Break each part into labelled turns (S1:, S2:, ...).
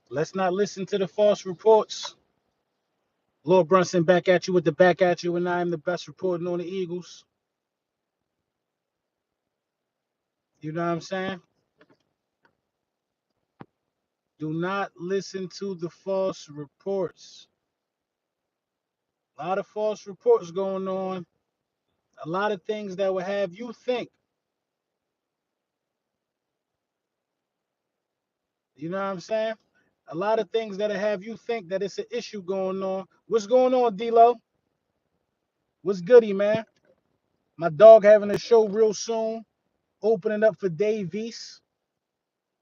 S1: Let's not listen to the false reports. Lord Brunson back at you with the back at you, and I am the best reporting on the Eagles. You know what I'm saying? Do not listen to the false reports. A lot of false reports going on. A lot of things that will have you think. You know what I'm saying? A lot of things that'll have you think that it's an issue going on. What's going on, D-Lo? What's goody, man? My dog having a show real soon. Opening up for Davies.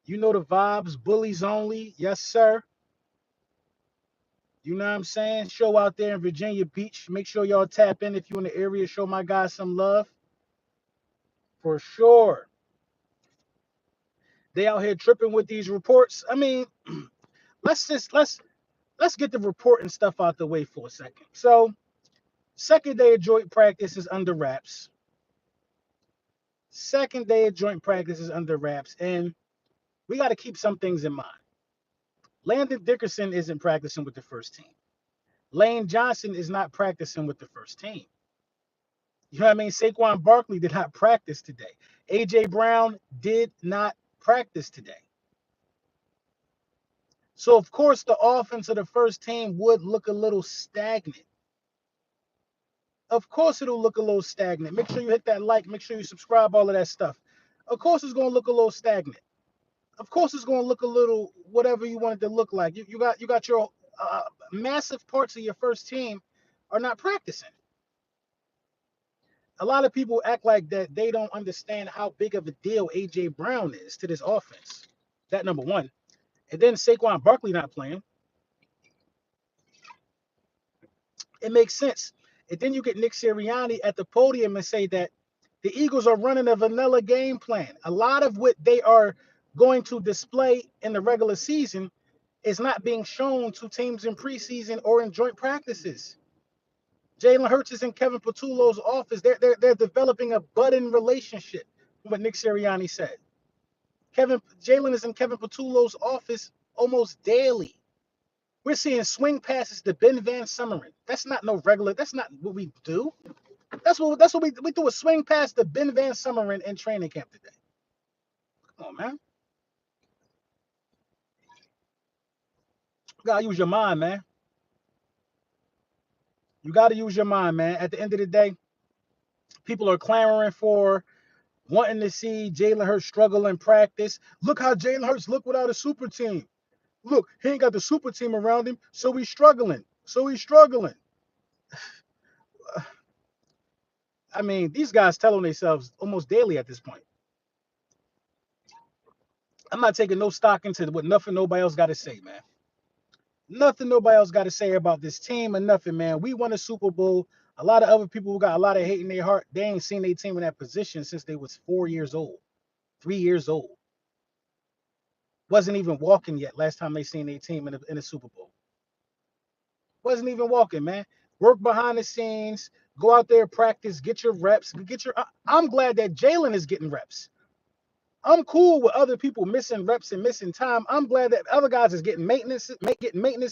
S1: You know the vibes. Bullies only. Yes, sir. You know what I'm saying? Show out there in Virginia Beach. Make sure y'all tap in if you're in the area. Show my guys some love. For sure. They out here tripping with these reports. I mean, let's get the reporting stuff out the way for a second. So, second day of joint practice is under wraps. Second day of joint practice is under wraps, and we got to keep some things in mind. Landon Dickerson isn't practicing with the first team. Lane Johnson is not practicing with the first team. You know what I mean? Saquon Barkley did not practice today. A.J. Brown did not practice today. So, of course, the offense of the first team would look a little stagnant. Of course, it'll look a little stagnant. Make sure you hit that like. Make sure you subscribe, all of that stuff. Of course, it's going to look a little stagnant. Of course, it's going to look a little whatever you want it to look like. You got your massive parts of your first team are not practicing. A lot of people act like that they don't understand how big of a deal A.J. Brown is to this offense. That number one. And then Saquon Barkley not playing. It makes sense. And then you get Nick Sirianni at the podium and say that the Eagles are running a vanilla game plan. A lot of what they are going to display in the regular season is not being shown to teams in preseason or in joint practices. Jalen Hurts is in Kevin Patullo's office. They're developing a budding relationship, what Nick Sirianni said. Jalen is in Kevin Patullo's office almost daily. We're seeing swing passes to Ben Van Summeren. That's not no regular. That's not what we do. That's what we do, a swing pass to Ben Van Summeren in training camp today. Come on, man. You gotta use your mind, man. You gotta use your mind, man. At the end of the day, people are clamoring for wanting to see Jalen Hurts struggle in practice. Look how Jalen Hurts look without a super team. Look, he ain't got the super team around him, so he's struggling. I mean, these guys telling themselves almost daily at this point. I'm not taking no stock into what nothing nobody else got to say, man. Nothing nobody else got to say about this team or nothing, man. We won a Super Bowl. A lot of other people who got a lot of hate in their heart, they ain't seen their team in that position since they was 4 years old, 3 years old. Wasn't even walking yet last time they seen their team in a Super Bowl. Wasn't even walking, man. Work behind the scenes, go out there, practice, get your reps, I'm glad that Jalen is getting reps. I'm cool with other people missing reps and missing time. I'm glad that other guys is getting maintenance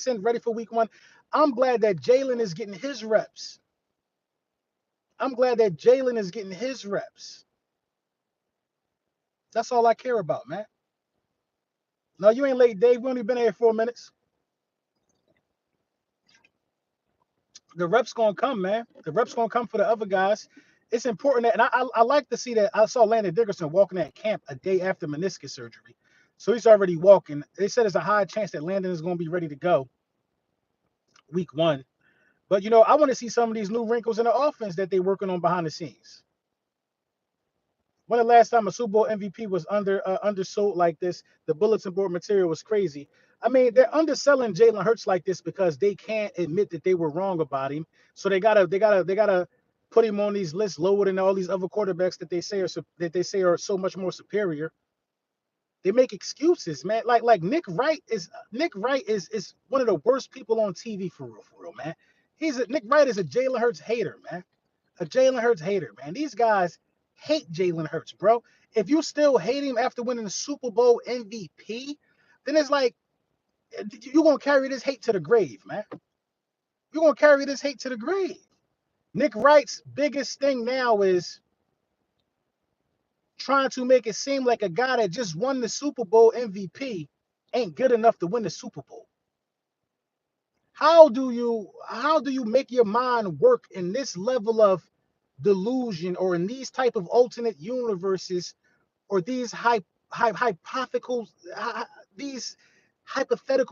S1: in, ready for week one. I'm glad that Jalen is getting his reps. I'm glad that Jalen is getting his reps. That's all I care about, man. No, you ain't late, Dave. We only been here 4 minutes. The reps gonna come, man. The reps gonna come for the other guys. It's important that, and I like to see that. I saw Landon Dickerson walking at camp a day after meniscus surgery, so he's already walking. They said there's a high chance that Landon is gonna be ready to go week one. But I want to see some of these new wrinkles in the offense that they're working on behind the scenes. When the last time a Super Bowl MVP was undersold like this, the bulletin board material was crazy. I mean, they're underselling Jalen Hurts like this because they can't admit that they were wrong about him. So they gotta put him on these lists lower than all these other quarterbacks that they say are so much more superior. They make excuses, man. Like Nick Wright is one of the worst people on TV for real, man. Nick Wright is a Jalen Hurts hater, man. A Jalen Hurts hater, man. These guys hate Jalen Hurts, bro. If you still hate him after winning the Super Bowl MVP, then You're gonna carry this hate to the grave, man. You're gonna carry this hate to the grave. Nick Wright's biggest thing now is trying to make it seem like a guy that just won the Super Bowl MVP ain't good enough to win the Super Bowl. How do you make your mind work in this level of delusion or in these type of alternate universes or these hypothetical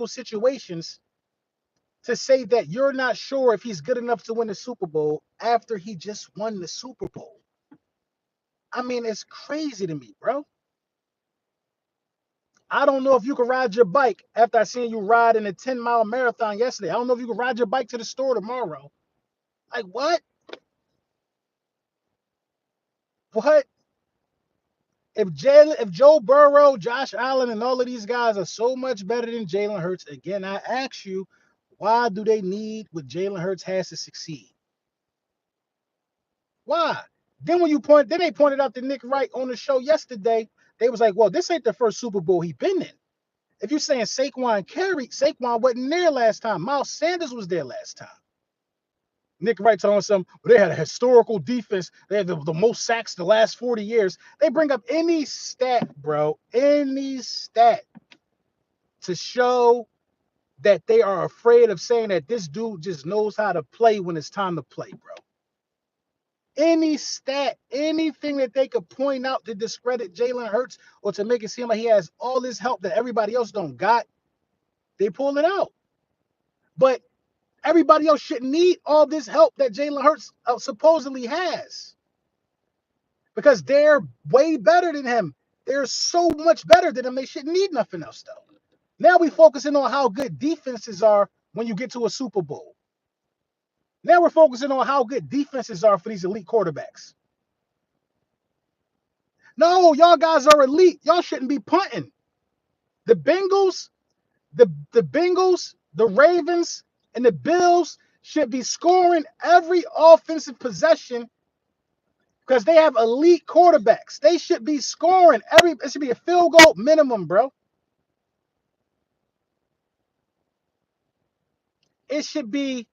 S1: situations to say that you're not sure if he's good enough to win the Super Bowl after he just won the Super Bowl? I mean, it's crazy to me, bro. I don't know if you can ride your bike after I seen you ride in a 10-mile marathon yesterday. I don't know if you can ride your bike to the store tomorrow. Like, what? What? If Joe Burrow, Josh Allen, and all of these guys are so much better than Jalen Hurts, again, I ask you, why do they need what Jalen Hurts has to succeed? Why? Then they pointed out to Nick Wright on the show yesterday. They was like, well, this ain't the first Super Bowl he been in. If you're saying Saquon wasn't there last time. Miles Sanders was there last time. Nick Wright telling some, well, they had a historical defense. They had the most sacks the last 40 years. They bring up any stat, bro, any stat to show that they are afraid of saying that this dude just knows how to play when it's time to play, bro. Any stat, anything that they could point out to discredit Jalen Hurts or to make it seem like he has all this help that everybody else don't got, they pull it out. But everybody else shouldn't need all this help that Jalen Hurts supposedly has, because they're way better than him. They're so much better than him. They shouldn't need nothing else, though. Now we're focusing on how good defenses are when you get to a Super Bowl. Now we're focusing on how good defenses are for these elite quarterbacks. No, y'all guys are elite. Y'all shouldn't be punting. The Bengals, the Ravens, and the Bills should be scoring every offensive possession because they have elite quarterbacks. They should be scoring it should be a field goal minimum, bro. It should be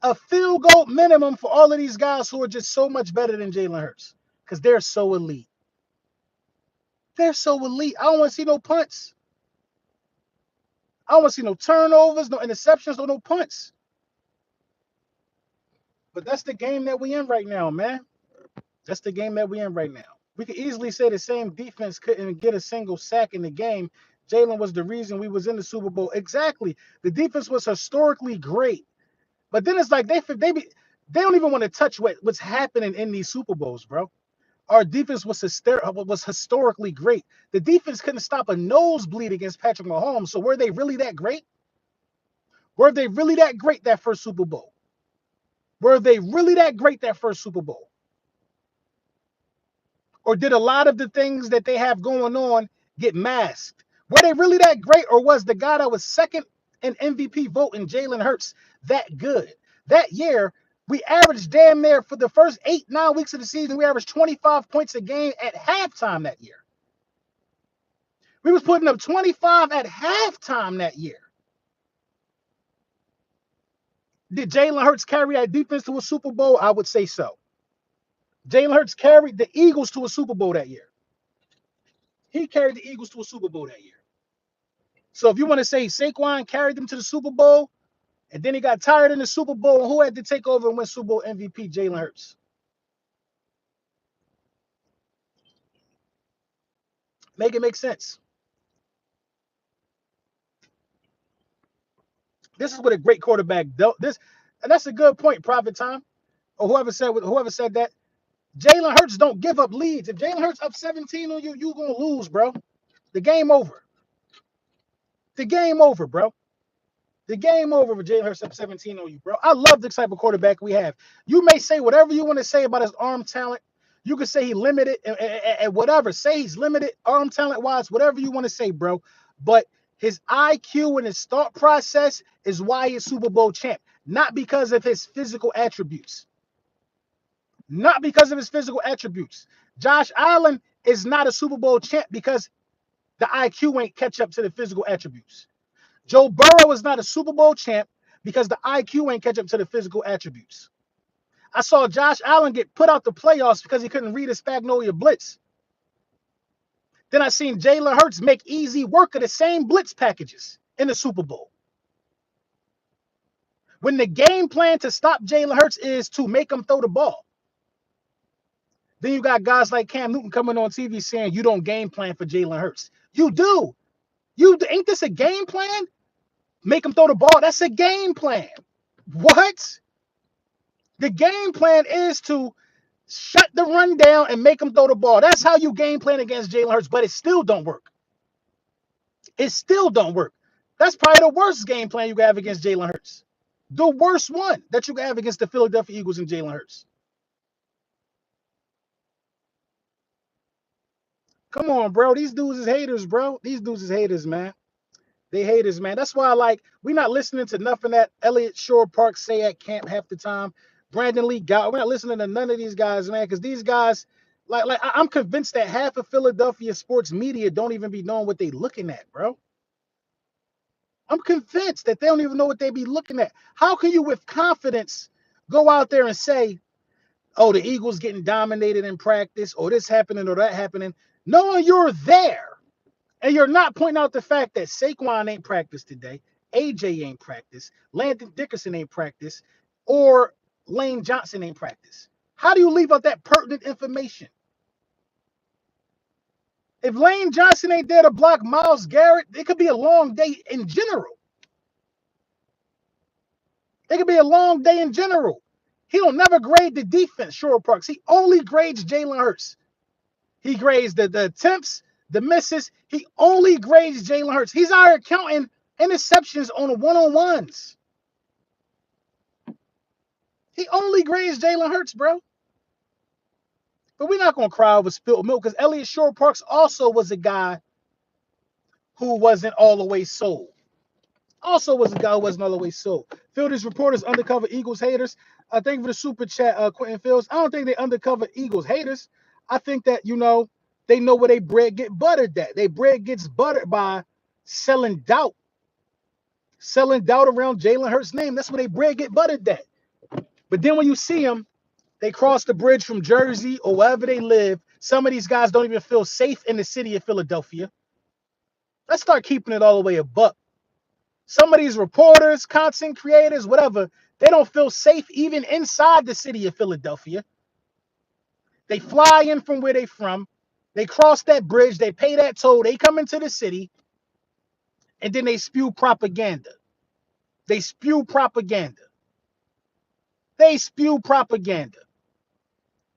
S1: a field goal minimum for all of these guys who are just so much better than Jalen Hurts because they're so elite. They're so elite. I don't want to see no punts. I don't want to see no turnovers, no interceptions, no punts. But that's the game that we in right now, man. That's the game that we in right now. We could easily say the same defense couldn't get a single sack in the game. Jalen was the reason we was in the Super Bowl. Exactly. The defense was historically great. But then it's like they don't even want to touch what's happening in these Super Bowls, bro. Our defense was historically great. The defense couldn't stop a nosebleed against Patrick Mahomes. So were they really that great? Were they really that great that first Super Bowl? Were they really that great that first Super Bowl? Or did a lot of the things that they have going on get masked? Were they really that great, or was the guy that was second in MVP vote in Jalen Hurts that good? That year, we averaged damn near for the first 8-9 weeks of the season, we averaged 25 points a game at halftime that year. We was putting up 25 at halftime that year. Did Jalen Hurts carry that defense to a Super Bowl? I would say so. Jalen Hurts carried the Eagles to a Super Bowl that year. He carried the Eagles to a Super Bowl that year. So if you want to say Saquon carried them to the Super Bowl, and then he got tired in the Super Bowl, who had to take over and win Super Bowl MVP? Jalen Hurts. Make it make sense. This is what a great quarterback does. And that's a good point, Private Time, or whoever said that. Jalen Hurts don't give up leads. If Jalen Hurts up 17 on you, you're gonna lose, bro. The game over. The game over, bro. The game over with Jalen Hurts up 17 on you, bro. I love the type of quarterback we have. You may say whatever you want to say about his arm talent. You can say he limited and whatever. Say he's limited arm talent wise, whatever you want to say, bro. But his IQ and his thought process is why he's Super Bowl champ, not because of his physical attributes. Not because of his physical attributes. Josh Allen is not a Super Bowl champ because the IQ ain't catch up to the physical attributes. Joe Burrow is not a Super Bowl champ because the IQ ain't catch up to the physical attributes. I saw Josh Allen get put out the playoffs because he couldn't read a Spagnolia blitz. Then I seen Jalen Hurts make easy work of the same blitz packages in the Super Bowl. When the game plan to stop Jalen Hurts is to make him throw the ball, then you got guys like Cam Newton coming on TV saying you don't game plan for Jalen Hurts. You do. Ain't this a game plan? Make him throw the ball. That's a game plan. What? The game plan is to shut the run down and make him throw the ball. That's how you game plan against Jalen Hurts, but it still don't work. It still don't work. That's probably the worst game plan you can have against Jalen Hurts. The worst one that you can have against the Philadelphia Eagles and Jalen Hurts. Come on, bro. These dudes is haters, bro. These dudes is haters, man. They haters, man. That's why we're not listening to nothing that Elliott Shore Park say at camp half the time. Brandon Lee Gow. We're not listening to none of these guys, man, because these guys, I'm convinced that half of Philadelphia sports media don't even be knowing what they looking at, bro. I'm convinced that they don't even know what they be looking at. How can you, with confidence, go out there and say, oh, the Eagles getting dominated in practice, or this happening or that happening, knowing you're there? And you're not pointing out the fact that Saquon ain't practiced today, AJ ain't practiced, Landon Dickerson ain't practiced, or Lane Johnson ain't practiced. How do you leave out that pertinent information? If Lane Johnson ain't there to block Myles Garrett, it could be a long day in general. It could be a long day in general. He don't never grade the defense, Shore Parks. He only grades Jalen Hurts. He grades the attempts, the misses. He only grades Jalen Hurts. He's out here counting interceptions on the one-on-ones. He only grades Jalen Hurts, bro. But we're not going to cry over spilled milk because Elliott Shore Parks also was a guy who wasn't all the way sold. Also was a guy who wasn't all the way sold. Fielders, reporters, undercover Eagles haters. Thank you for the super chat, Quentin Fields. I don't think they undercover Eagles haters. I think that, they know where they bread get buttered at. They bread gets buttered by selling doubt. Selling doubt around Jalen Hurts' name. That's where they bread get buttered at. But then when you see them, they cross the bridge from Jersey or wherever they live. Some of these guys don't even feel safe in the city of Philadelphia. Let's start keeping it all the way a buck. Some of these reporters, content creators, whatever, they don't feel safe even inside the city of Philadelphia. They fly in from where they from. They cross that bridge. They pay that toll. They come into the city. And then they spew propaganda. They spew propaganda. They spew propaganda.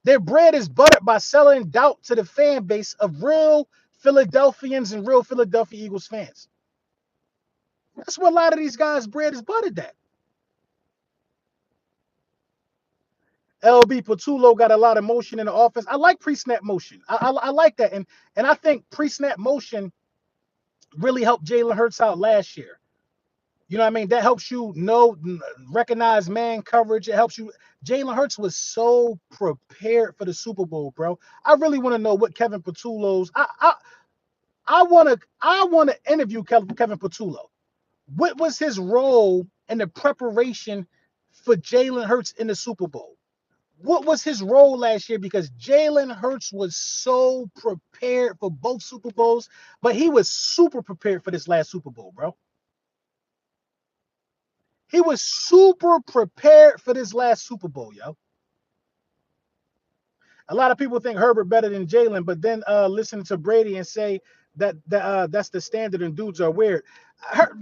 S1: Their bread is buttered by selling doubt to the fan base of real Philadelphians and real Philadelphia Eagles fans. That's what a lot of these guys' bread is buttered at. LB Patullo got a lot of motion in the offense. I like pre-snap motion. I like that. And I think pre-snap motion really helped Jalen Hurts out last year. You know what I mean? That helps you recognize man coverage. It helps you. Jalen Hurts was so prepared for the Super Bowl, bro. I really want to know what Kevin Patullo's. I want to interview Kevin Patullo. What was his role in the preparation for Jalen Hurts in the Super Bowl? What was his role last year? Because Jalen Hurts was so prepared for both Super Bowls, but he was super prepared for this last Super Bowl, bro. He was super prepared for this last Super Bowl, yo. A lot of people think Herbert better than Jalen, but then listen to Brady and say that that's the standard and dudes are weird.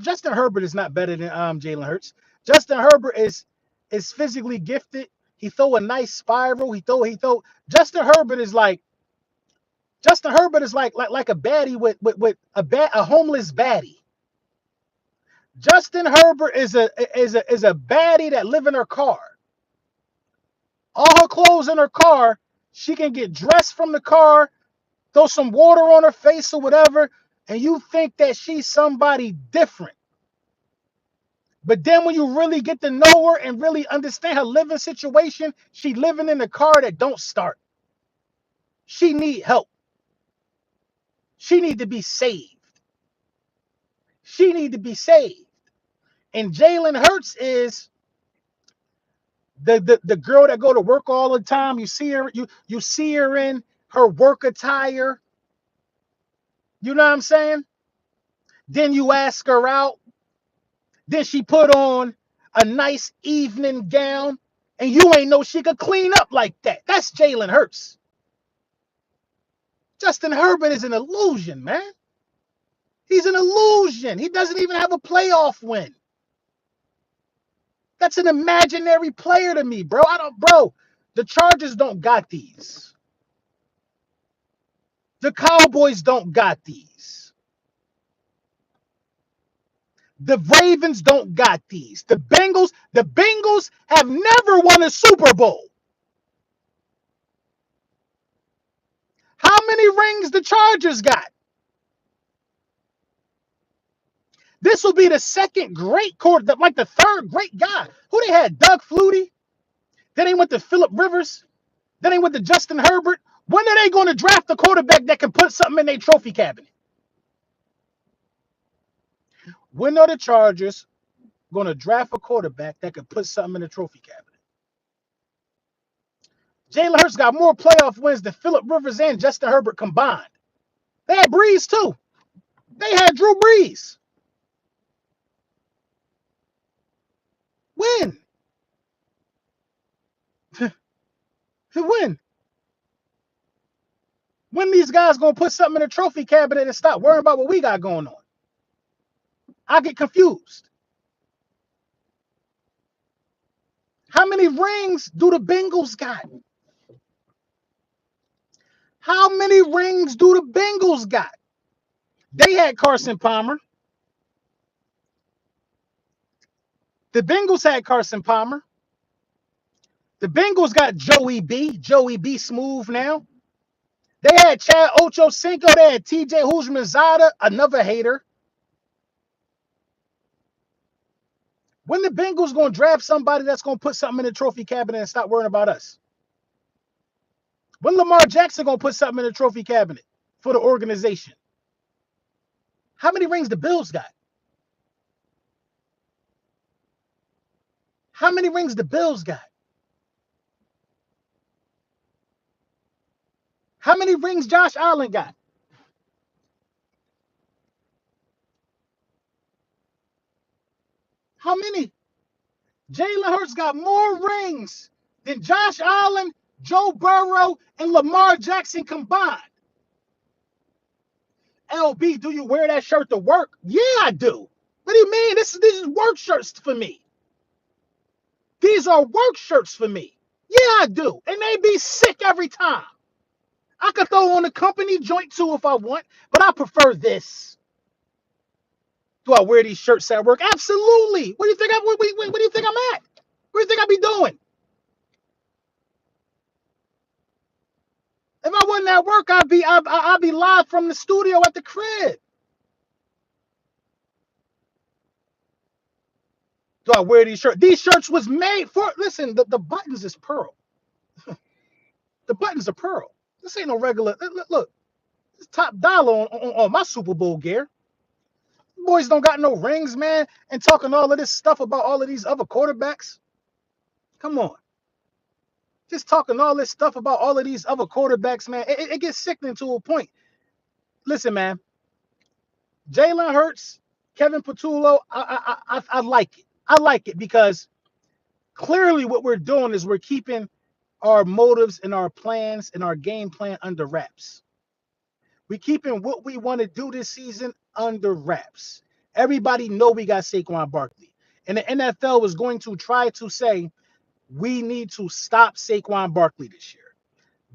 S1: Justin Herbert is not better than Jalen Hurts. Justin Herbert is physically gifted. He throw a nice spiral. He throw. Justin Herbert is like a baddie with a homeless baddie. Justin Herbert is a baddie that live in her car. All her clothes in her car. She can get dressed from the car, throw some water on her face or whatever, and you think that she's somebody different. But then when you really get to know her and really understand her living situation, she living in a car that don't start. She need help. She need to be saved. She need to be saved. And Jalen Hurts is the girl that go to work all the time. You see her, you see her in her work attire. You know what I'm saying? Then you ask her out. Then she put on a nice evening gown, and you ain't know she could clean up like that. That's Jalen Hurts. Justin Herbert is an illusion, man. He's an illusion. He doesn't even have a playoff win. That's an imaginary player to me, bro. Bro, the Chargers don't got these. The Cowboys don't got these. The Ravens don't got these. The Bengals have never won a Super Bowl. How many rings the Chargers got? This will be the second great quarter, like the third great guy. Who they had? Doug Flutie. Then they went to Phillip Rivers. Then they went to Justin Herbert. When are they going to draft a quarterback that can put something in their trophy cabinet? When are the Chargers going to draft a quarterback that can put something in the trophy cabinet? Jalen Hurts got more playoff wins than Phillip Rivers and Justin Herbert combined. They had Breeze too. They had Drew Brees. When? When? When these guys going to put something in the trophy cabinet and stop worrying about what we got going on? I get confused. How many rings do the Bengals got? How many rings do the Bengals got? They had Carson Palmer. The Bengals had Carson Palmer. The Bengals got Joey B. Joey B. Smooth now. They had Chad Ochocinco. They had TJ Houshmandzadeh, another hater. When the Bengals going to draft somebody that's going to put something in the trophy cabinet and stop worrying about us? When Lamar Jackson going to put something in the trophy cabinet for the organization? How many rings the Bills got? How many rings the Bills got? How many rings Josh Allen got? How many? Jalen Hurts got more rings than Josh Allen, Joe Burrow, and Lamar Jackson combined. LB, do you wear that shirt to work? Yeah, I do. What do you mean? This is work shirts for me. These are work shirts for me. Yeah, I do. And they be sick every time. I could throw on a company joint too if I want, but I prefer this. Do I wear these shirts at work? Absolutely. What do you think what do you think I'm at? What do you think I be doing? If I wasn't at work, I'd be live from the studio at the crib. Do I wear these shirts? These shirts was made for. Listen, the buttons is pearl. The buttons are pearl. This ain't no regular. Look, it's top dollar on my Super Bowl gear. Boys don't got no rings, man, and talking all of this stuff about all of these other quarterbacks. Come on. Just talking all this stuff about all of these other quarterbacks, man. It gets sickening to a point. Listen, man. Jalen Hurts, Kevin Patullo, I like it. I like it because clearly what we're doing is we're keeping our motives and our plans and our game plan under wraps. We're keeping what we want to do this season under wraps. Everybody know we got Saquon Barkley. And the NFL was going to try to say, we need to stop Saquon Barkley this year.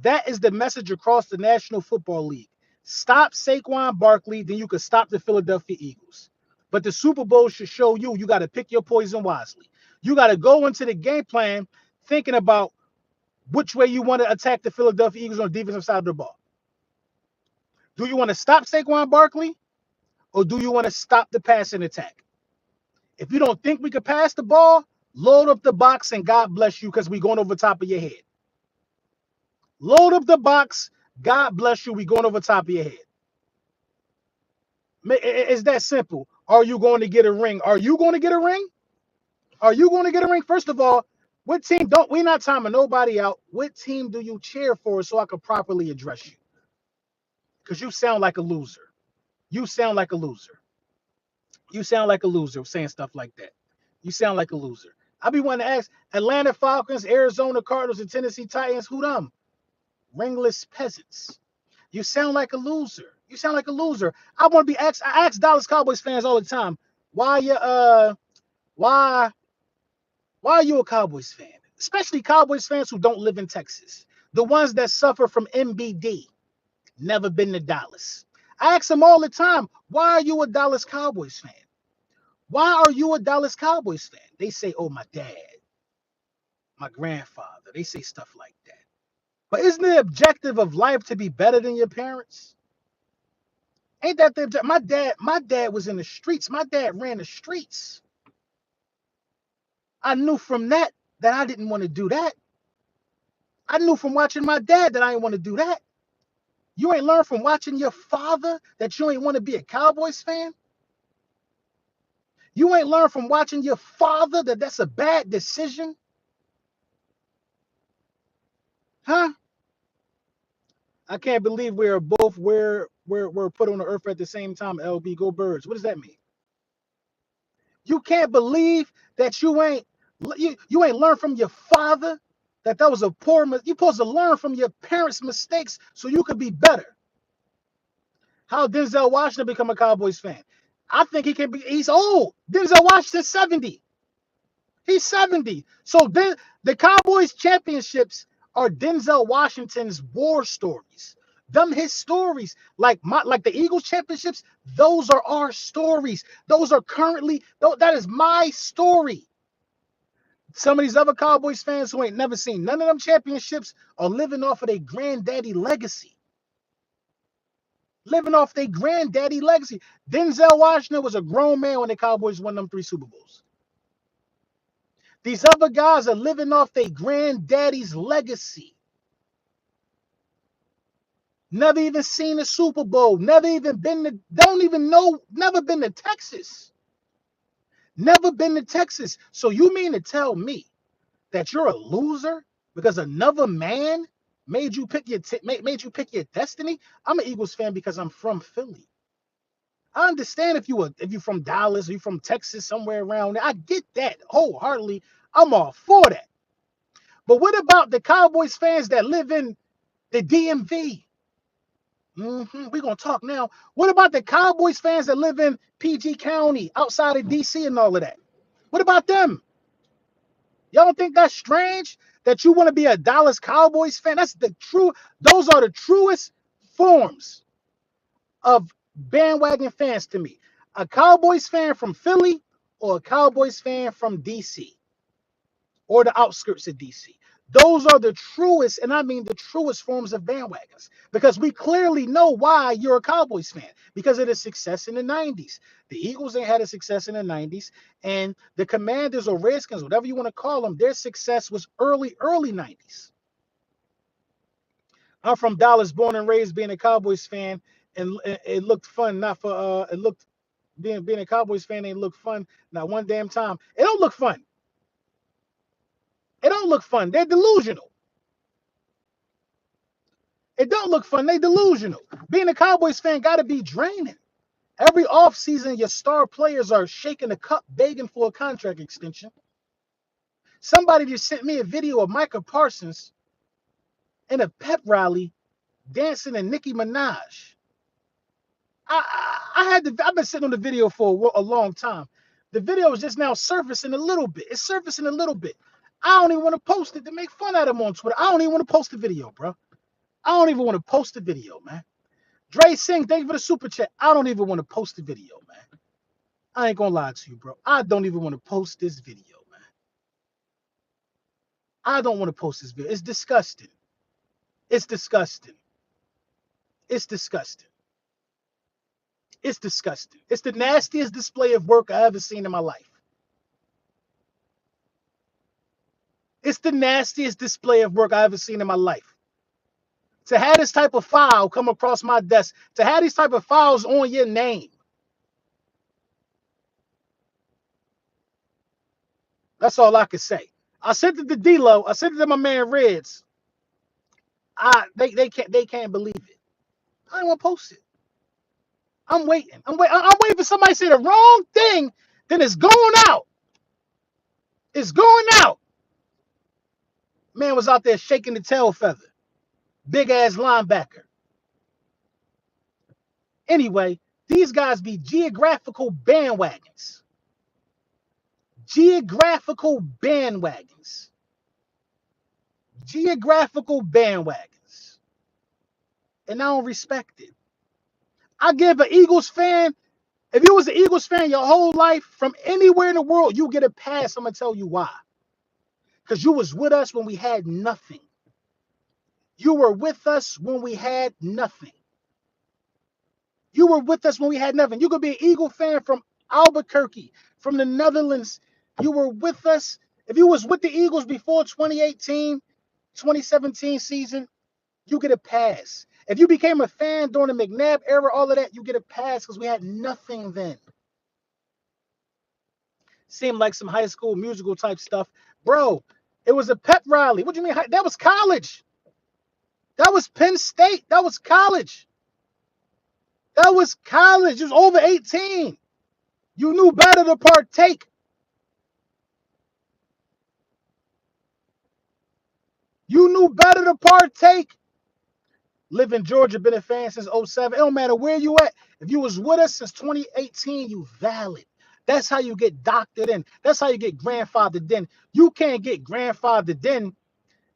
S1: That is the message across the National Football League. Stop Saquon Barkley, then you can stop the Philadelphia Eagles. But the Super Bowl should show you got to pick your poison wisely. You got to go into the game plan thinking about which way you want to attack the Philadelphia Eagles on the defensive side of the ball. Do you want to stop Saquon Barkley, or do you want to stop the passing attack? If you don't think we could pass the ball, load up the box and God bless you because we're going over top of your head. Load up the box. God bless you. We're going over top of your head. It's that simple. Are you going to get a ring? Are you going to get a ring? Are you going to get a ring? First of all, what team don't we not timing nobody out? What team do you cheer for so I could properly address you? Because you sound like a loser. You sound like a loser. You sound like a loser saying stuff like that. You sound like a loser. I be wanting to ask Atlanta Falcons, Arizona Cardinals, and Tennessee Titans, who them? Ringless peasants. You sound like a loser. You sound like a loser. I want to be asked. I ask Dallas Cowboys fans all the time, why you why why are you a Cowboys fan? Especially Cowboys fans who don't live in Texas. The ones that suffer from MBD, never been to Dallas. I ask them all the time, why are you a Dallas Cowboys fan? Why are you a Dallas Cowboys fan? They say, oh, my dad, my grandfather. They say stuff like that. But isn't the objective of life to be better than your parents? Ain't that the objective? My dad was in the streets. My dad ran the streets. I knew from that I didn't want to do that. I knew from watching my dad that I didn't want to do that. You ain't learned from watching your father that you ain't want to be a Cowboys fan? You ain't learned from watching your father that that's a bad decision? Huh? I can't believe we're put on the earth at the same time, LB. Go Birds. What does that mean? You can't believe that you ain't learned from your father that was a poor. You're supposed to learn from your parents' mistakes so you could be better. How Denzel Washington become a Cowboys fan? I think he can be. He's old. Denzel Washington's 70. He's 70. So then the Cowboys championships are Denzel Washington's war stories. Them his stories, like the Eagles championships, those are our stories. Those are currently that is my story. Some of these other Cowboys fans who ain't never seen none of them championships are living off of their granddaddy legacy. Living off their granddaddy legacy. Denzel Washington was a grown man when the Cowboys won them 3 Super Bowls. These other guys are living off their granddaddy's legacy. Never even seen a Super Bowl. Never even been to, don't even know, never been to Texas. Never been to Texas. So you mean to tell me that you're a loser because another man made you pick made you pick your destiny? I'm an Eagles fan because I'm from Philly. I understand if you're from Dallas or you're from Texas, somewhere around there. I get that wholeheartedly. I'm all for that. But what about the Cowboys fans that live in the DMV? We're going to talk now. What about the Cowboys fans that live in PG County, outside of DC and all of that? What about them? Y'all don't think that's strange that you want to be a Dallas Cowboys fan? Those are the truest forms of bandwagon fans to me. A Cowboys fan from Philly or a Cowboys fan from DC or the outskirts of DC. Those are the truest, and I mean the truest forms of bandwagons, because we clearly know why you're a Cowboys fan, because of the success in the 90s. The Eagles ain't had a success in the 90s, and the Commanders or Redskins, whatever you want to call them, their success was early 90s. I'm from Dallas, born and raised, being a Cowboys fan, and it looked fun, not for it looked being a Cowboys fan ain't look fun not one damn time. It don't look fun. It don't look fun. They're delusional. It don't look fun. They delusional. Being a Cowboys fan got to be draining. Every offseason, your star players are shaking the cup, begging for a contract extension. Somebody just sent me a video of Micah Parsons in a pep rally dancing to Nicki Minaj. I've been sitting on the video for a long time. The video is just now surfacing a little bit. It's surfacing a little bit. I don't even want to post it to make fun of them on Twitter. I don't even want to post the video, bro. I don't even want to post the video, man. Dre Singh, thank you for the super chat. I don't even want to post the video, man. I ain't gonna lie to you, bro. I don't even want to post this video, man. I don't want to post this video. It's disgusting. It's disgusting. It's disgusting. It's disgusting. It's the nastiest display of work I ever seen in my life. It's the nastiest display of work I ever seen in my life. To have this type of file come across my desk, to have these type of files on your name, That's all I can say. I sent it to D-Lo. I sent it to my man Reds. They can't believe it. I don't want to post it. I'm waiting. I'm waiting for somebody to say the wrong thing. Then it's going out. It's going out. Man was out there shaking the tail feather. Big ass linebacker. Anyway, these guys be geographical bandwagons. Geographical bandwagons. Geographical bandwagons. And I don't respect it. I give an Eagles fan, if you was an Eagles fan your whole life from anywhere in the world, you get a pass. I'm going to tell you why. Because you was with us when we had nothing. You were with us when we had nothing. You were with us when we had nothing. You could be an Eagle fan from Albuquerque, from the Netherlands. You were with us. If you was with the Eagles before 2018, 2017 season, you get a pass. If you became a fan during the McNabb era, all of that, you get a pass because we had nothing then. Seemed like some high school musical type stuff. Bro, it was a pep rally. What do you mean? That was college. That was Penn State. That was college. That was college. You was over 18. You knew better to partake. You knew better to partake. Live in Georgia, been a fan since 07. It don't matter where you at. If you was with us since 2018, you valid. That's how you get doctored in. That's how you get grandfathered in. You can't get grandfathered in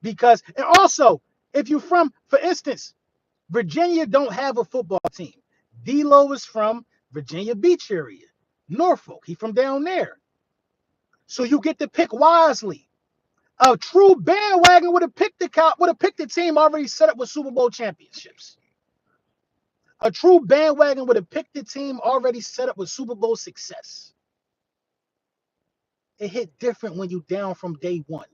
S1: because, and also, if you from, for instance, Virginia don't have a football team. D-Lo is from Virginia Beach area, Norfolk. He from down there. So you get to pick wisely. A true bandwagon would have picked the team already set up with Super Bowl championships. A true bandwagon would have picked the team already set up with Super Bowl success. It hit different when you down from day one.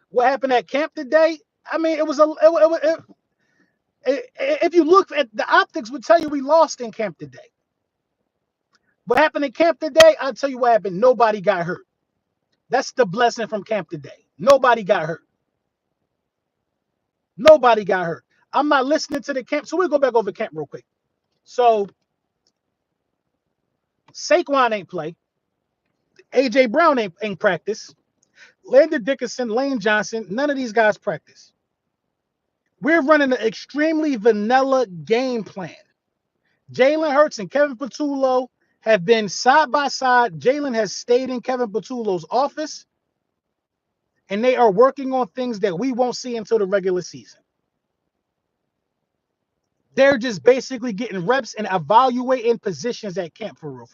S1: What happened at camp today? I mean, if you look at the optics, would tell you we lost in camp today. What happened in camp today? I'll tell you what happened. Nobody got hurt. That's the blessing from camp today. Nobody got hurt. Nobody got hurt. I'm not listening to the camp. So we'll go back over camp real quick. So Saquon ain't play. A.J. Brown ain't practice. Landon Dickerson, Lane Johnson, none of these guys practice. We're running an extremely vanilla game plan. Jalen Hurts and Kevin Patullo have been side by side. Jalen has stayed in Kevin Patullo's office, and they are working on things that we won't see until the regular season. They're just basically getting reps and evaluating positions at camp for real.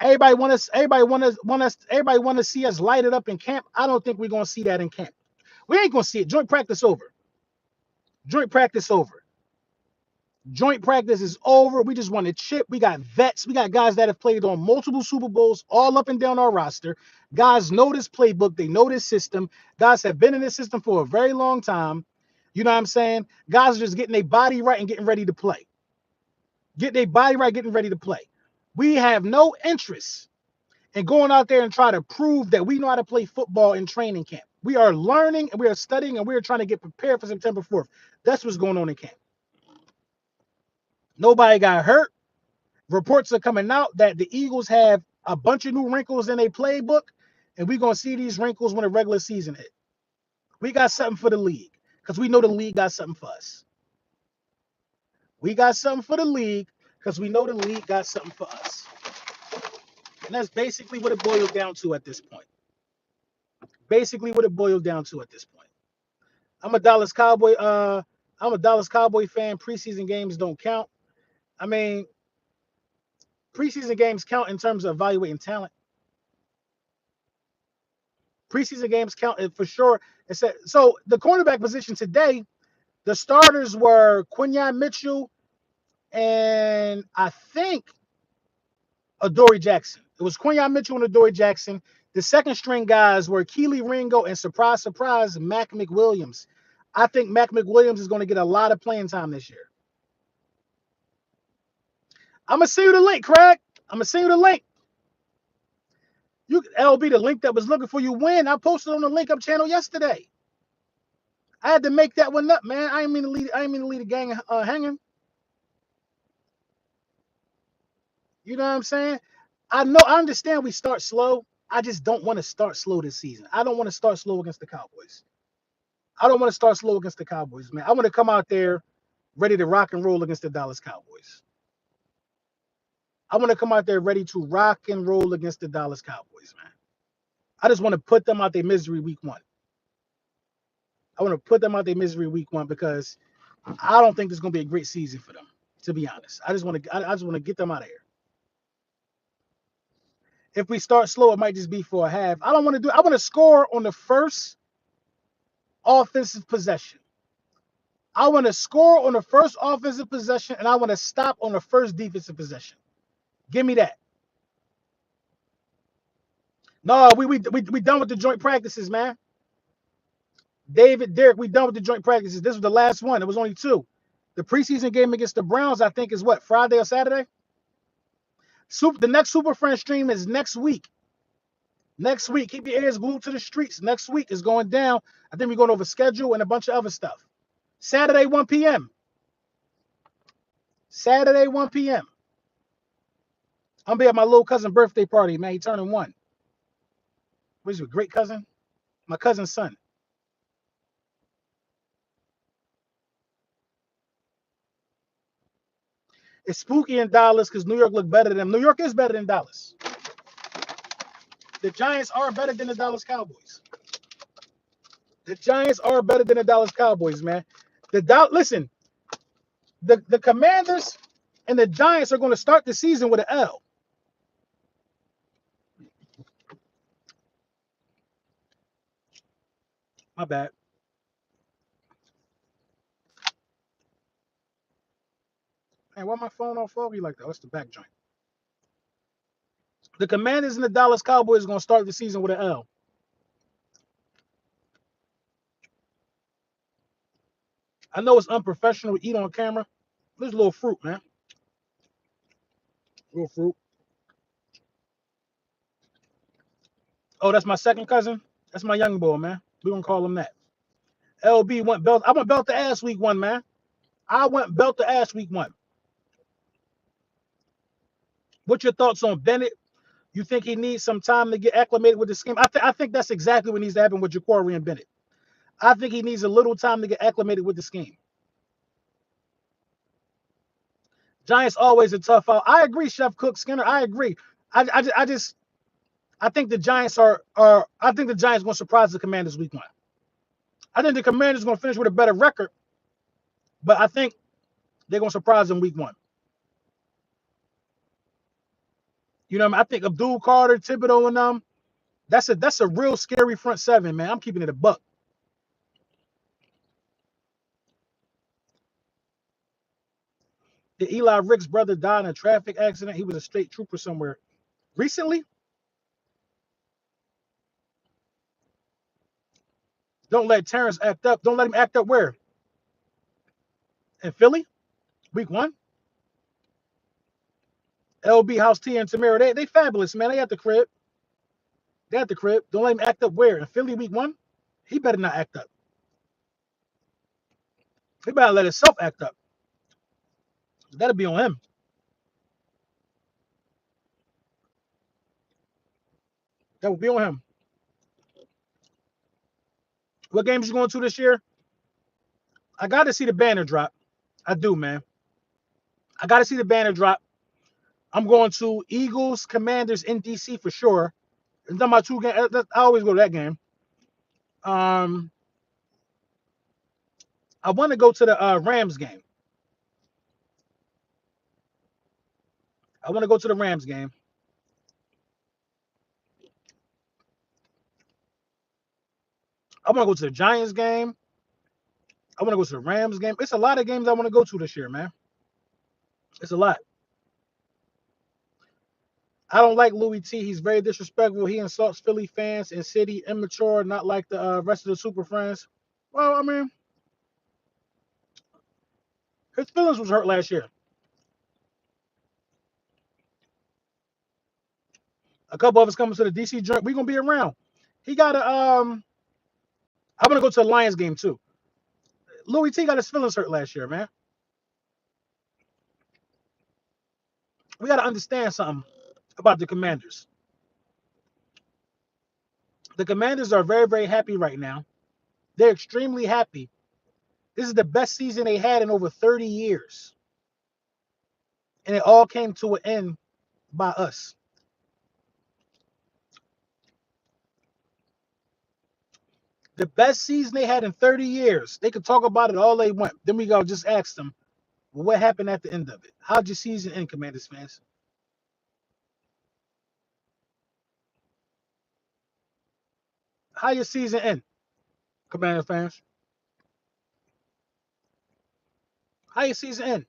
S1: Everybody want to see us light it up in camp. I don't think we're gonna see that in camp. We ain't gonna see it. Joint practice over. Joint practice over. Joint practice is over. We just want to chip. We got vets. We got guys that have played on multiple Super Bowls all up and down our roster. Guys know this playbook. They know this system. Guys have been in this system for a very long time. You know what I'm saying? Guys are just getting their body right and getting ready to play. Get their body right, getting ready to play. We have no interest in going out there and try to prove that we know how to play football in training camp. We are learning and we are studying and we are trying to get prepared for September 4th. That's what's going on in camp. Nobody got hurt. Reports are coming out that the Eagles have a bunch of new wrinkles in their playbook, and we're going to see these wrinkles when the regular season hit. We got something for the league because we know the league got something for us. We got something for the league because we know the league got something for us. And that's basically what it boils down to at this point. Basically what it boils down to at this point. I'm a Dallas Cowboy fan. Preseason games don't count. I mean, preseason games count in terms of evaluating talent. Preseason games count for sure. So the cornerback position today, the starters were Quinyon Mitchell and I think Adoree Jackson. It was Quinyon Mitchell and Adoree Jackson. The second string guys were Keely Ringo and surprise, Mac McWilliams. I think Mac McWilliams is going to get a lot of playing time this year. I'm going to send you the link, Craig. I'm gonna send you the link. You LB, the link that was looking for you win. I posted on the link up channel yesterday. I had to make that one up, man. I didn't mean to leave the gang hanging. You know what I'm saying? I understand we start slow. I just don't want to start slow this season. I don't want to start slow against the Cowboys. I don't want to start slow against the Cowboys, man. I want to come out there ready to rock and roll against the Dallas Cowboys. I want to come out there ready to rock and roll against the Dallas Cowboys, man. I just want to put them out their misery week one. I want to put them out their misery week one because I don't think this is going to be a great season for them, to be honest. I just want to get them out of here. If we start slow, it might just be for a half. I don't want to do. I want to score on the first offensive possession. I want to score on the first offensive possession, and I want to stop on the first defensive possession. Give me that. No, we done with the joint practices, man. Derek, we done with the joint practices. This was the last one. It was only 2. The preseason game against the Browns, I think, is what, Friday or Saturday? The next Super Friends stream is next week. Next week. Keep your ears glued to the streets. Next week is going down. I think we're going over schedule and a bunch of other stuff. Saturday, 1 p.m. Saturday, 1 p.m. I'm going to be at my little cousin's birthday party, man. He turning 1. What is your great cousin? My cousin's son. It's spooky in Dallas because New York look better than them. New York is better than Dallas. The Giants are better than the Dallas Cowboys. The Giants are better than the Dallas Cowboys, man. Listen, the Commanders and the Giants are going to start the season with an L. My bad. Man, why my phone all foggy like that? What's the back joint? The Commanders and the Dallas Cowboys are going to start the season with an L. I know it's unprofessional to eat on camera. There's a little fruit, man. Little fruit. Oh, that's my second cousin? That's my young boy, man. We're going to call him that. LB went belt. I went belt the ass week 1, man. I went belt the ass week 1. What's your thoughts on Bennett? You think he needs some time to get acclimated with the scheme? I think that's exactly what needs to happen with Jaquari and Bennett. I think he needs a little time to get acclimated with the scheme. Giants always a tough out. I agree, Chef Cook Skinner. I agree. I think the Giants I think the Giants going to surprise the Commanders week 1. I think the Commanders going to finish with a better record, but I think they're going to surprise them week 1. You know what I mean? I think Abdul Carter, Thibodeau, and them. That's a real scary front 7, man. I'm keeping it a buck. Did Eli Rick's brother die in a traffic accident? He was a state trooper somewhere. Recently? Don't let Terrence act up. Don't let him act up where? In Philly? Week 1? LB, House T, and Tamara, they fabulous, man. They at the crib. They at the crib. Don't let him act up where? In Philly week 1? He better not act up. He better let himself act up. That'll be on him. That will be on him. What games you going to this year? I got to see the banner drop. I do, man. I got to see the banner drop. I'm going to Eagles, Commanders in DC for sure. It's not my 2 games. I always go to that game. I want to go to the Rams game. I want to go to the Rams game. I want to go to the Giants game. I want to go to the Rams game. It's a lot of games I want to go to this year, man. It's a lot. I don't like Louis T. He's very disrespectful. He insults Philly fans and city, immature, not like the rest of the Super Friends. Well, I mean, his feelings was hurt last year. A couple of us coming to the DC joint. We gonna be around. He got a I'm gonna go to the Lions game too. Louis T got his feelings hurt last year, man. We gotta understand something about the Commanders. The Commanders are very, very happy right now. They're extremely happy. This is the best season they had in over 30 years. And it all came to an end by us. The best season they had in 30 years. They could talk about it all they want. Then we go just ask them, well, what happened at the end of it? How'd your season end, Commanders fans? How your season end, Commanders fans? How your season end?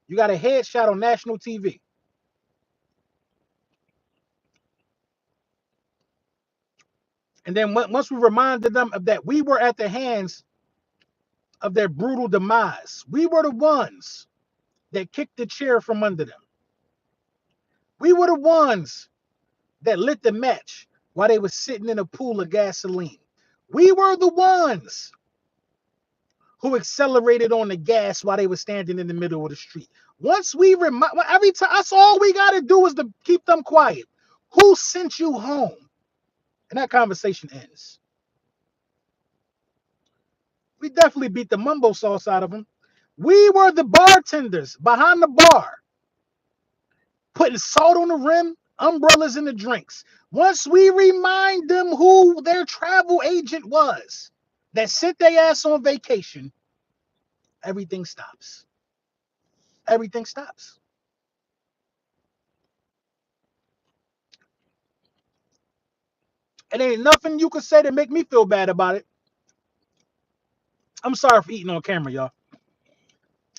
S1: You got a headshot on national TV. And then once we reminded them of that, we were at the hands of their brutal demise. We were the ones that kicked the chair from under them. We were the ones that lit the match while they were sitting in a pool of gasoline. We were the ones who accelerated on the gas while they were standing in the middle of the street. Once we remind, every time, that's all we got to do is to keep them quiet. Who sent you home? And that conversation ends. We definitely beat the mumbo sauce out of them. We were the bartenders behind the bar, putting salt on the rim, umbrellas in the drinks. Once we remind them who their travel agent was that sent their ass on vacation, everything stops. Everything stops. It ain't nothing you could say to make me feel bad about it. I'm sorry for eating on camera, y'all.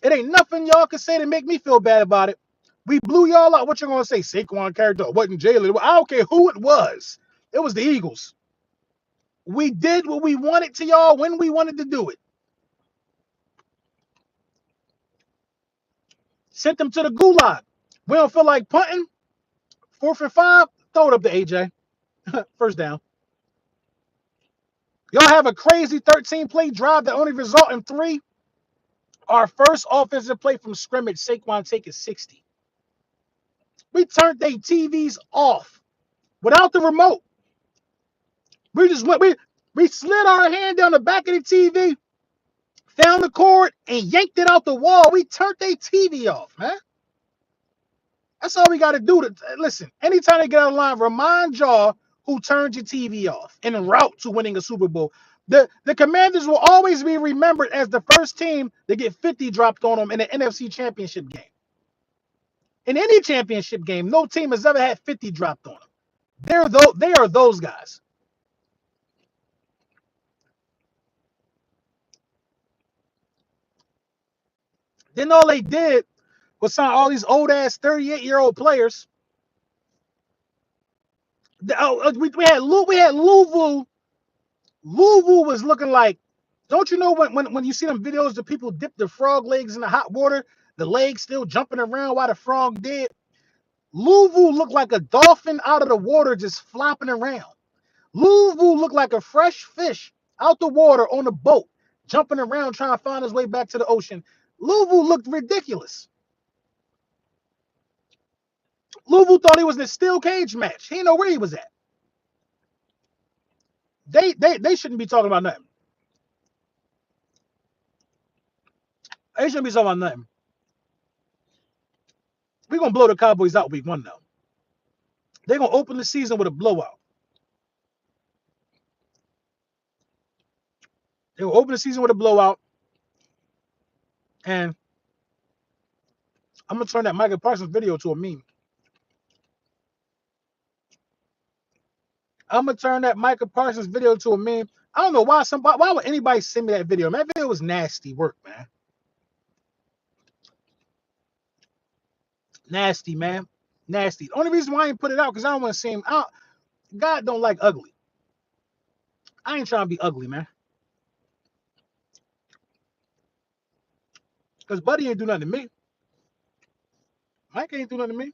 S1: It ain't nothing y'all can say to make me feel bad about it. We blew y'all out. What you gonna say? Saquon character wasn't Jalen. I don't care who it was. It was the Eagles. We did what we wanted to y'all when we wanted to do it. Sent them to the gulag. We don't feel like punting. 4th and 5. Throw it up to AJ. First down. Y'all have a crazy 13-play drive that only result in 3. Our first offensive play from scrimmage, Saquon taking 60. We turned their TVs off without the remote. We just went, we slid our hand down the back of the TV, found the cord, and yanked it out the wall. We turned their TV off, man. That's all we got to do. Listen, anytime they get out of line, remind y'all who turned your TV off en route to winning a Super Bowl. The Commanders will always be remembered as the first team to get 50 dropped on them in the NFC Championship game. In any championship game, no team has ever had 50 dropped on them. They are those guys. Then all they did was sign all these old ass 38-year-old players. We had Louisville. Louisville was looking like, don't you know when you see them videos the people dip their frog legs in the hot water, the legs still jumping around while the frog dead? Louisville looked like a dolphin out of the water just flopping around. Louisville looked like a fresh fish out the water on a boat, jumping around trying to find his way back to the ocean. Louisville looked ridiculous. Louisville thought he was in a steel cage match. He didn't know where he was at. They shouldn't be talking about nothing. They shouldn't be talking about nothing. We're going to blow the Cowboys out week 1, though. They're going to open the season with a blowout. They will open the season with a blowout. And I'm going to turn that Michael Parsons video to a meme. I'm going to turn that Michael Parsons video to a meme. I don't know why would anybody send me that video? Man, that video was nasty work, man. Nasty, man. Nasty. The only reason why I ain't put it out because I don't want to see him out. God don't like ugly. I ain't trying to be ugly, man. Because Buddy ain't do nothing to me. Mike ain't do nothing to me.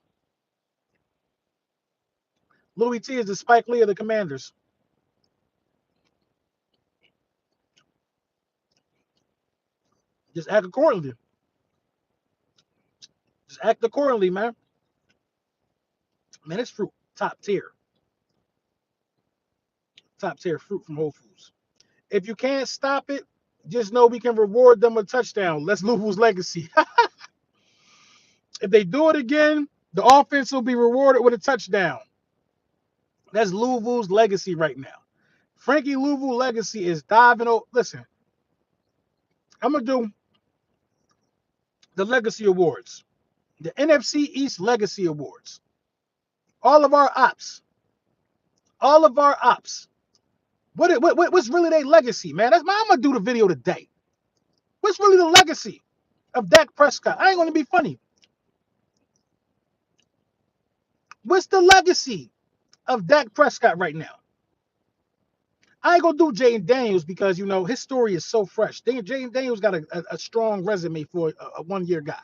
S1: Louis T is the Spike Lee of the Commanders. Just act accordingly. Just act accordingly, man. Man, it's fruit. Top tier. Top tier fruit from Whole Foods. If you can't stop it, just know we can reward them a touchdown. That's Louisville's legacy. If they do it again, the offense will be rewarded with a touchdown. That's Louisville's legacy right now. Frankie Louisville's legacy is diving over. Listen, I'm going to do the legacy awards, the NFC East legacy awards. All of our ops. All of our ops. What's really their legacy, man? I'm going to do the video today. What's really the legacy of Dak Prescott? I ain't going to be funny. What's the legacy of Dak Prescott right now? I ain't gonna do Jalen Daniels because his story is so fresh. Jalen Daniels got a strong resume for a 1-year guy.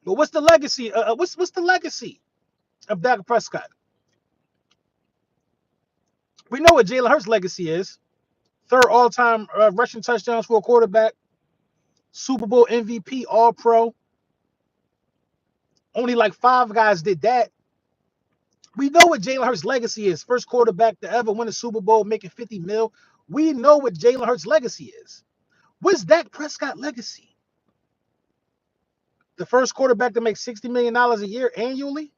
S1: But what's the legacy? What's the legacy of Dak Prescott? We know what Jalen Hurts' legacy is. 3rd all-time rushing touchdowns for a quarterback. Super Bowl MVP, All-Pro. Only like 5 guys did that. We know what Jalen Hurts' legacy is. First quarterback to ever win a Super Bowl, making $50 million. We know what Jalen Hurts' legacy is. What's Dak Prescott's legacy? The first quarterback to make $60 million a year annually?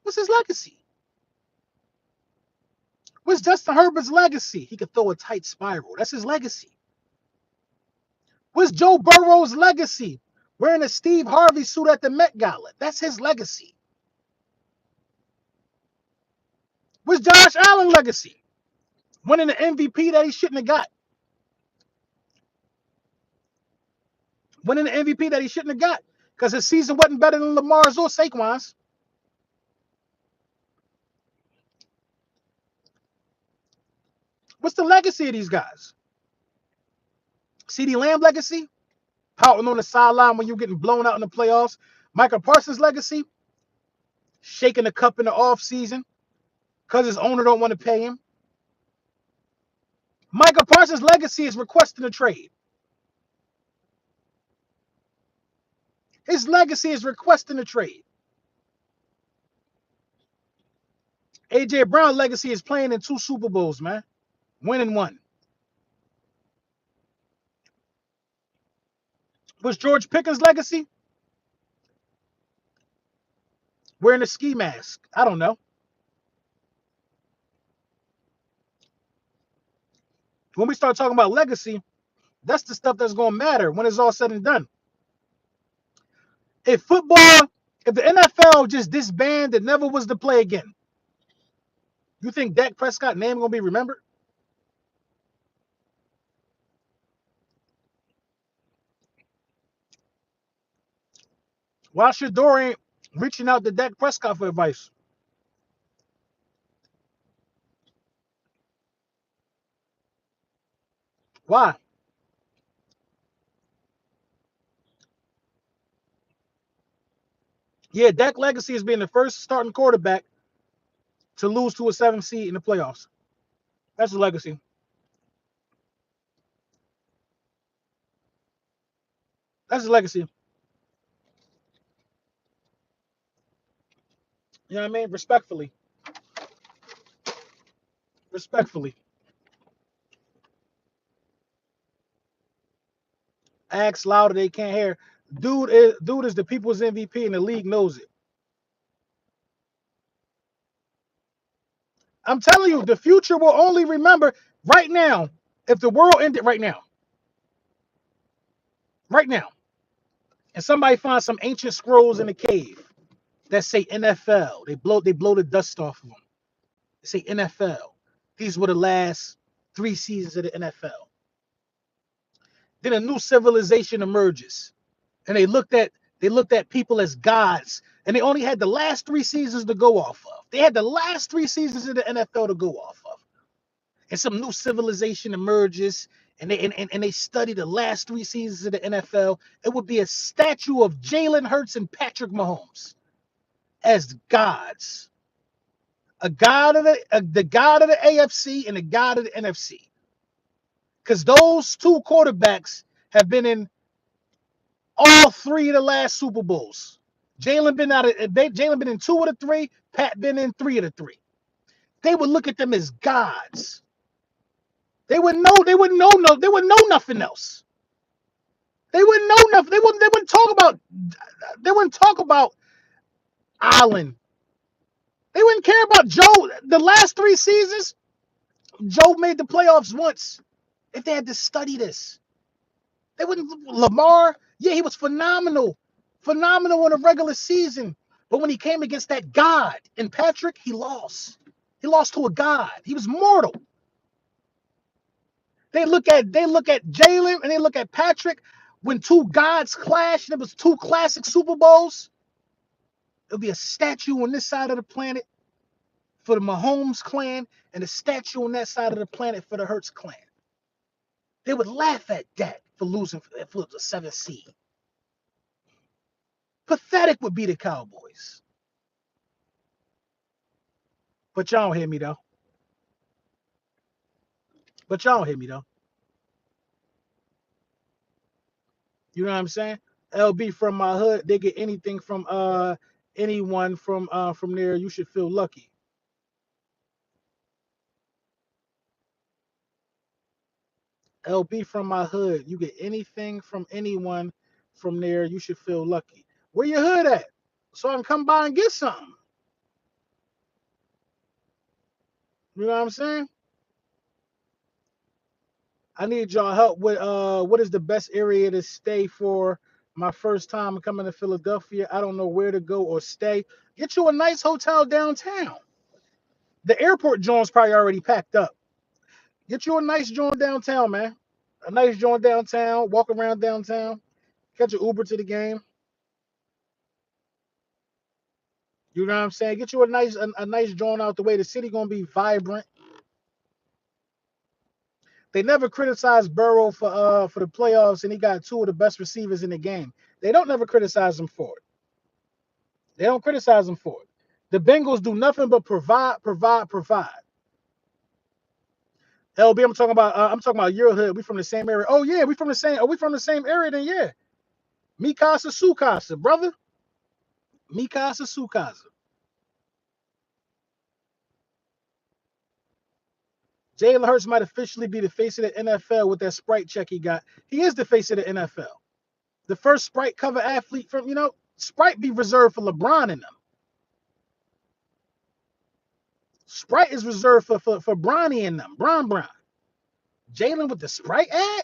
S1: What's his legacy? What's Justin Herbert's legacy? He could throw a tight spiral. That's his legacy. What's Joe Burrow's legacy? Wearing a Steve Harvey suit at the Met Gala. That's his legacy. What's Josh Allen's legacy? Winning the MVP that he shouldn't have got. Winning the MVP that he shouldn't have got. Because his season wasn't better than Lamar's or Saquon's. What's the legacy of these guys? CeeDee Lamb legacy? Pouting on the sideline when you're getting blown out in the playoffs. Michael Parsons' legacy? Shaking the cup in the offseason because his owner don't want to pay him. Michael Parsons' legacy is requesting a trade. His legacy is requesting a trade. A.J. Brown's legacy is playing in 2 Super Bowls, man. Winning 1. What's George Pickens' legacy? Wearing a ski mask. I don't know. When we start talking about legacy, that's the stuff that's going to matter when it's all said and done. If the NFL just disbanded, never was to play again, you think Dak Prescott's name going to be remembered? Why Shador ain't reaching out to Dak Prescott for advice? Why? Yeah, Dak legacy is being the first starting quarterback to lose to a 7th seed in the playoffs. That's the legacy. That's the legacy. You know what I mean? Respectfully. Respectfully. Ask louder, they can't hear. Dude is the people's MVP and the league knows it. I'm telling you, the future will only remember right now. If the world ended right now, and somebody finds some ancient scrolls in a cave that say NFL, they blow the dust off of them. They say NFL. These were the last 3 seasons of the NFL. Then a new civilization emerges, and they looked at people as gods, and they only had the last 3 seasons to go off of. They had the last 3 seasons of the NFL to go off of. And some new civilization emerges, and they study the last 3 seasons of the NFL, it would be a statue of Jalen Hurts and Patrick Mahomes as gods. A god of the god of the AFC and a god of the NFC. Because those two quarterbacks have been in all 3 of the last Super Bowls. Jalen been in 2 of the 3, Pat been in 3 of the 3. They would look at them as gods. They wouldn't know nothing else. They wouldn't know nothing. They wouldn't talk about Allen. They wouldn't care about Joe. The last 3 seasons, Joe made the playoffs once. If they had to study this, they wouldn't. Lamar, yeah, he was phenomenal in a regular season. But when he came against that god in Patrick, he lost. He lost to a god. He was mortal. They look at Jalen and they look at Patrick. When 2 gods clashed, it was 2 classic Super Bowls. It'll be a statue on this side of the planet for the Mahomes clan and a statue on that side of the planet for the Hurts clan. They would laugh at that for losing for the 7th seed. Pathetic would be the Cowboys. But y'all don't hear me though. You know what I'm saying? LB from my hood, they get anything from anyone from there. You should feel lucky. LB from my hood, you get anything from anyone from there. You should feel lucky. Where your hood at? So I can come by and get something. You know what I'm saying? I need y'all help with what is the best area to stay for my first time coming to Philadelphia. I don't know where to go or stay. Get you a nice hotel downtown. The airport joint's probably already packed up. Get you a nice joint downtown, man. A nice joint downtown. Walk around downtown. Catch an Uber to the game. You know what I'm saying? Get you a nice joint out the way. The city gonna be vibrant. They never criticized Burrow for the playoffs, and he got 2 of the best receivers in the game. They don't never criticize him for it. They don't criticize him for it. The Bengals do nothing but provide. LB, I'm talking about your hood. We from the same area. Oh yeah, we from the same. Are we from the same area? Then yeah. Mikasa Sukasa, brother. Mikasa Sukasa. Jalen Hurts might officially be the face of the NFL with that Sprite check he got. He is the face of the NFL. The first Sprite cover athlete from, Sprite be reserved for LeBron and them. Sprite is reserved for Bronny and them. Bron. Jalen with the Sprite ad?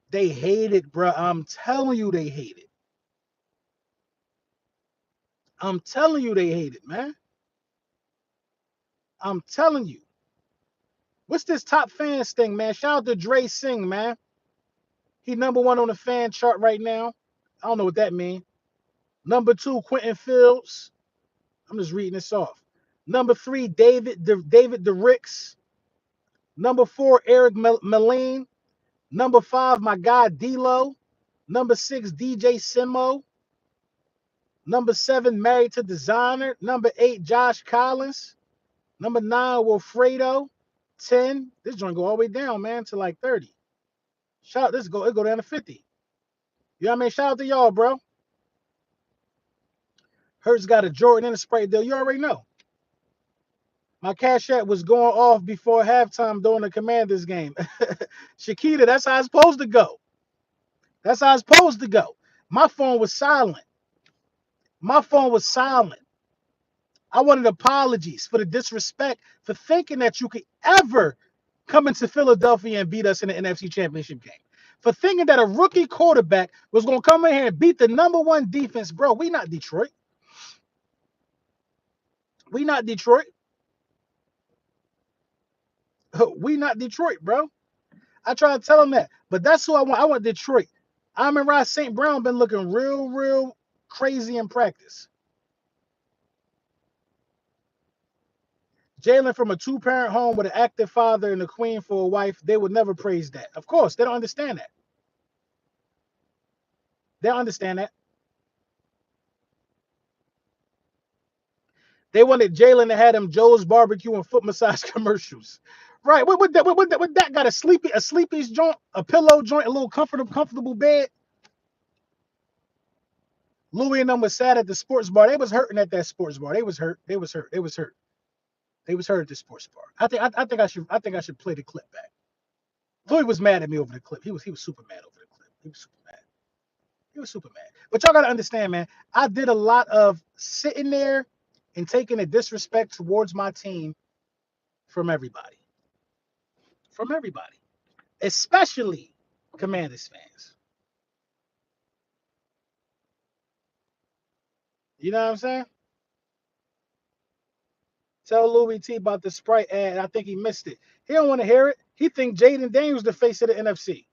S1: They hate it, bro. I'm telling you they hate it. I'm telling you they hate it, man. I'm telling you. What's this top fans thing, man? Shout out to Dre Singh, man. He #1 on the fan chart right now. I don't know what that means. #2, Quentin Fields. I'm just reading this off. #3, David DeRicks. #4, Eric Meline. #5, my guy D'Lo. #6, DJ Simo. #7, Married to Designer. #8, Josh Collins. #9, Wilfredo. 10. This joint go all the way down, man, to like 30. It go down to 50. You know what I mean? Shout out to y'all, bro. Hurts got a Jordan and a Sprite deal. You already know. My Cash App was going off before halftime during the Commanders game. Shakita, that's how it's supposed to go. That's how it's supposed to go. My phone was silent. I wanted apologies for the disrespect, for thinking that you could ever come into Philadelphia and beat us in the NFC Championship game. For thinking that a rookie quarterback was going to come in here and beat the #1 defense. Bro, we not Detroit. We not Detroit. We not Detroit, bro. I try to tell him that. But that's who I want. I want Detroit. Amon-Ra St. Brown been looking real crazy in practice. Jalen from a two-parent home with an active father and a queen for a wife, they would never praise that. Of course, they don't understand that. They don't understand that. They wanted Jalen to have them Joe's barbecue and foot massage commercials. Right. What that got a sleepy's joint, a pillow joint, a little comfortable bed. Louis and them was sad at the sports bar. They was hurting at that sports bar. They was hurt. They was hurt. They was hurt. They was hurt at the sports bar. I think I should play the clip back. Louis was mad at me over the clip. He was super mad over the clip. He was super mad. He was super mad. But y'all gotta understand, man. I did a lot of sitting there and taking a disrespect towards my team from everybody. From everybody. Especially Commanders fans. You know what I'm saying? Tell Louis T about the Sprite ad. I think he missed it. He don't want to hear it. He think Jaden Daniels the face of the NFC.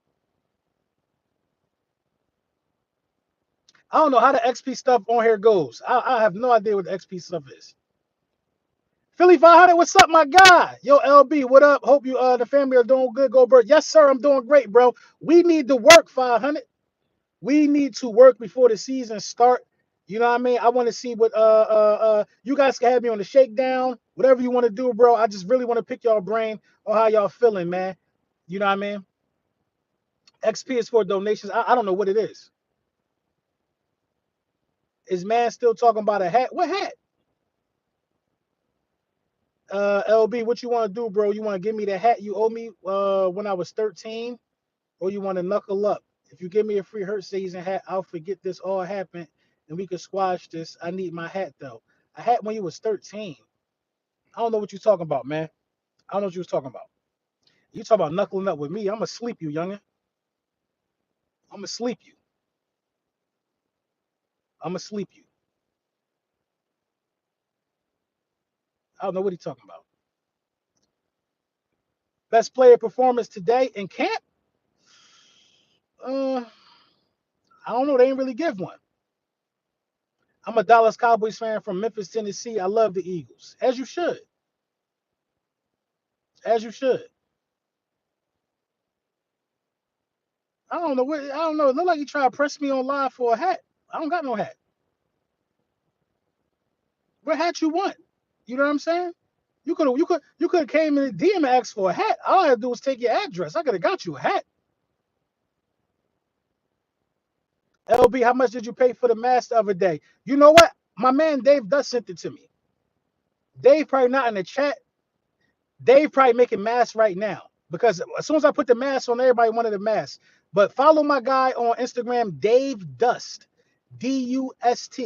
S1: I don't know how the XP stuff on here goes. I have no idea what the XP stuff is. Philly 500, what's up, my guy? Yo, LB, what up? Hope you the family are doing good. Go Bird. Yes, sir. I'm doing great, bro. We need to work 500. We need to work before the season start. You know what I mean? I want to see what you guys can have me on the shakedown, whatever you want to do, bro. I just really want to pick y'all brain on how y'all feeling, man. You know what I mean? XP is for donations. I don't know what it is. Is man still talking about a hat? What hat? LB, what you want to do, bro? You want to give me the hat you owe me when I was 13, or you want to knuckle up? If you give me a free Hurt season hat, I'll forget this all happened and we can squash this. I need my hat though. A hat when you was 13. I don't know what you're talking about, man. I don't know what you was talking about. You talking about knuckling up with me? I'ma sleep you, youngin. I'ma sleep you. I'ma sleep you. I don't know what he's talking about. Best player performance today in camp? I don't know. They didn't really give one. I'm a Dallas Cowboys fan from Memphis, Tennessee. I love the Eagles, as you should. As you should. I don't know what. I don't know. It looked like you trying to press me on live for a hat. I don't got no hat. What hat you want? You know what I'm saying? You could have came in the DM and asked for a hat. All I had to do was take your address. I could have got you a hat. LB, how much did you pay for the mask the other day? You know what? My man Dave Dust sent it to me. Dave probably not in the chat. Dave probably making masks right now because as soon as I put the mask on, everybody wanted a mask. But follow my guy on Instagram, Dave Dust, Dust.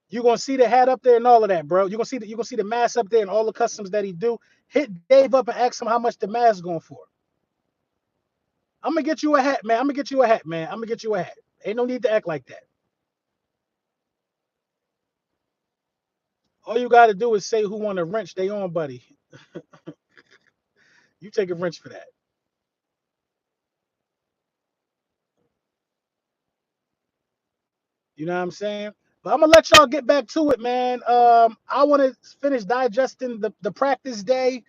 S1: You're gonna see the hat up there and all of that, bro. You're gonna see the mask up there and all the customs that he do. Hit Dave up and ask him how much the mask going for. I'm gonna get you a hat, man. I'm gonna get you a hat, man. I'm gonna get you a hat. Ain't no need to act like that. All you gotta do is say who want a wrench they on, buddy. You take a wrench for that. You know what I'm saying? But I'm gonna let y'all get back to it, man. I want to finish digesting the practice day.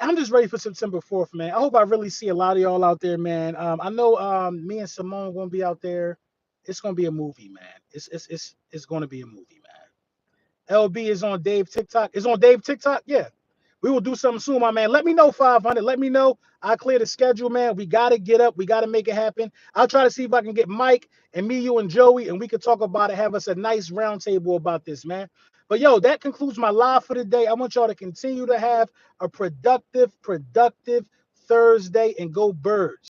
S1: I'm just ready for September 4th, man. I hope I really see a lot of y'all out there, man. I know me and Simone gonna be out there. It's gonna be a movie, man. It's gonna be a movie, man. LB is on Dave TikTok. Is on Dave TikTok? Yeah. We will do something soon, my man. Let me know, 500. Let me know. I clear the schedule, man. We got to get up. We got to make it happen. I'll try to see if I can get Mike and me, you, and Joey, and we can talk about it. Have us a nice round table about this, man. But, yo, that concludes my live for the day. I want y'all to continue to have a productive Thursday and go Birds.